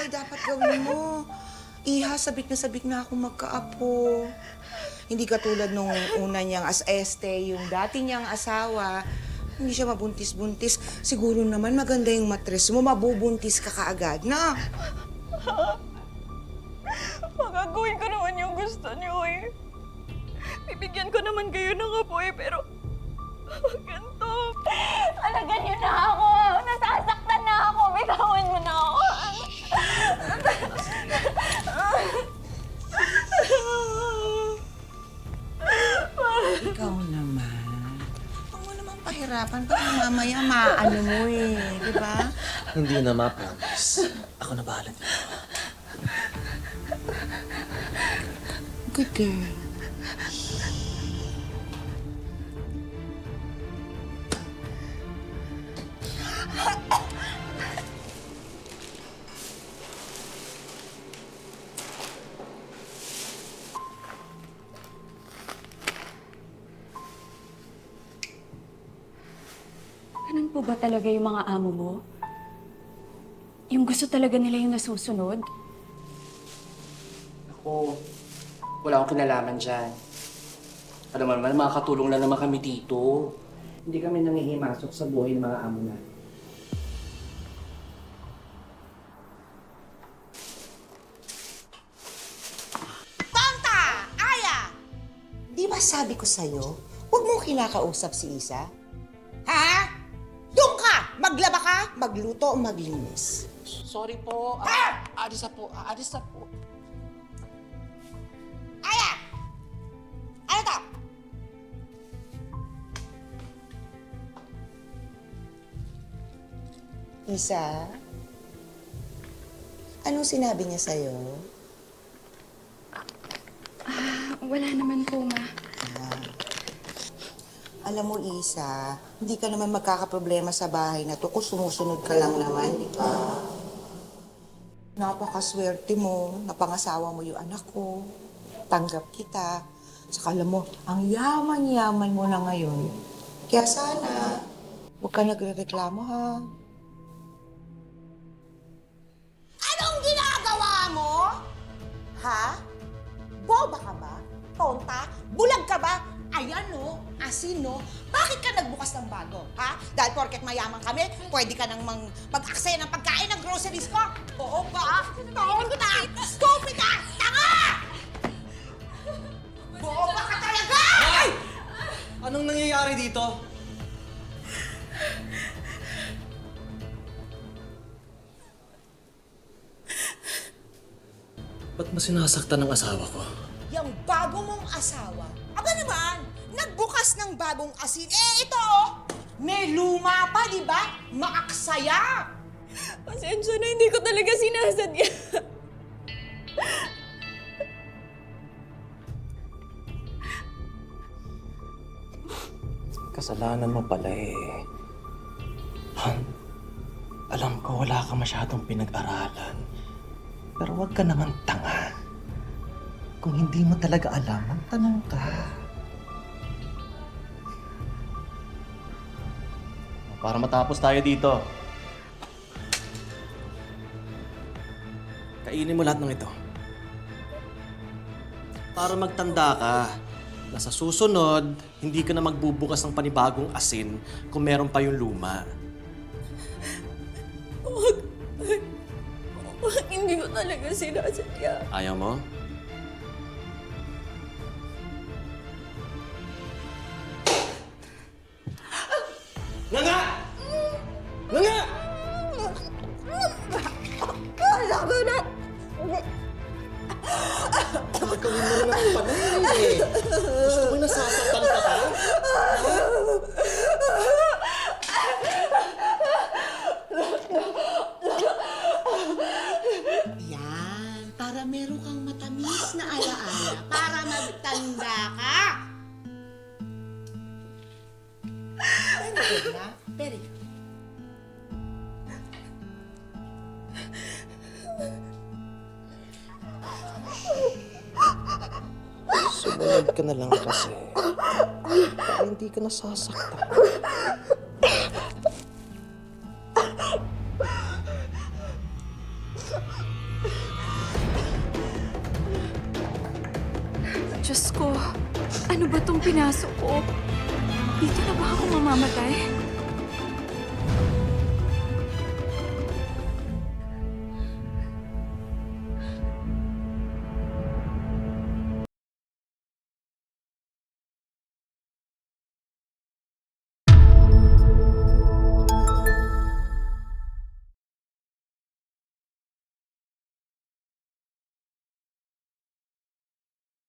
bagay dapat gawin mo. Iha, sabik na ako magkaapo. Hindi katulad nung una niyang yung dati niyang asawa. Hindi siya mabuntis-buntis. Siguro naman maganda yung matres mo, mabubuntis ka kaagad, na? Magagawin ko naman yung gusto niyo eh. Bibigyan ko naman kayo ng apoy, pero ganito. Alagan niyo na ako. Nasasaktan na ako. Bitawan mo na ako. Ikaw naman. Huwag mo naman pahirapan. Baka mamaya maano mo eh. Di ba? Hindi na, ma, promise. Ako na bahala dito. Good girl. Ganun po ba talaga yung mga amo mo? Yung gusto talaga nila yung nasusunod? Ako, wala akong kinalaman dyan. Alam mo naman, makakatulong lang naman kami dito. Hindi kami nangihimasok sa buhay ng mga amo na. Tonta! Aya! Di ba sabi ko sa'yo, huwag mong kinakausap si Isa? Ha? Doon ka! Maglaba ka, magluto, maglinis. Sorry po. Alis na po. Alis na po. Aya! Ano to? Isa? Anong sinabi niya sa'yo? Wala naman po, ma. Alam mo, Isa, hindi ka naman magkakaproblema sa bahay na to kung sumusunod ka lang naman, di ba? Napakaswerte mo, napangasawa mo yung anak ko, tanggap kita. Saka alam mo, ang yaman-yaman mo na ngayon. Kaya sana, huwag ka nagre-reklamo, ha? Anong ginagawa mo? Ha? Boba ka ba? Tonta? Bulag ka ba? Ayan, no? Asin, no? Bakit ka nagbukas ng bago, ha? Dahil porket mayaman kami, pwede ka nang mag-aksaya ng pagkain ng groceries ko? Oo ba? Tonta! Stupid ka! Tanga! Boba ka talaga! Ay! Anong nangyayari dito? Ba't mo sinasaktan ng asawa ko? Yung bago mong asawa, aba naman, nagbukas ng bagong asin. Eh, ito, oh, may luma pa, di ba? Maaksaya! Pasensya na, hindi ko talaga sinasadya. Kasalanan mo pala eh. Han, alam ko wala ka masyadong pinag-aralan. Pero huwag ka naman tanga. Kung hindi mo talaga alam, magtanong ka. Para matapos tayo dito. Kainin mo lahat ng ito. Para magtanda ka na sa susunod, hindi ka na magbubukas ng panibagong asin kung meron pa yung luma. Hindi ko talaga sinasadya. Ayaw mo? Nga nga! Nga nga! Alam ko na! Gagawin mo rin ang panay eh. Gusto mo nasasaktan ka ka? Yan, para meron kang matamis na alaala, para magtanda ka. Very good, na? Very good. Sumunod ka na lang kasi. Para hindi ka nasasaktan. Diyos ko, ano ba tong pinasok ko? Dito na ba ako mamamatay?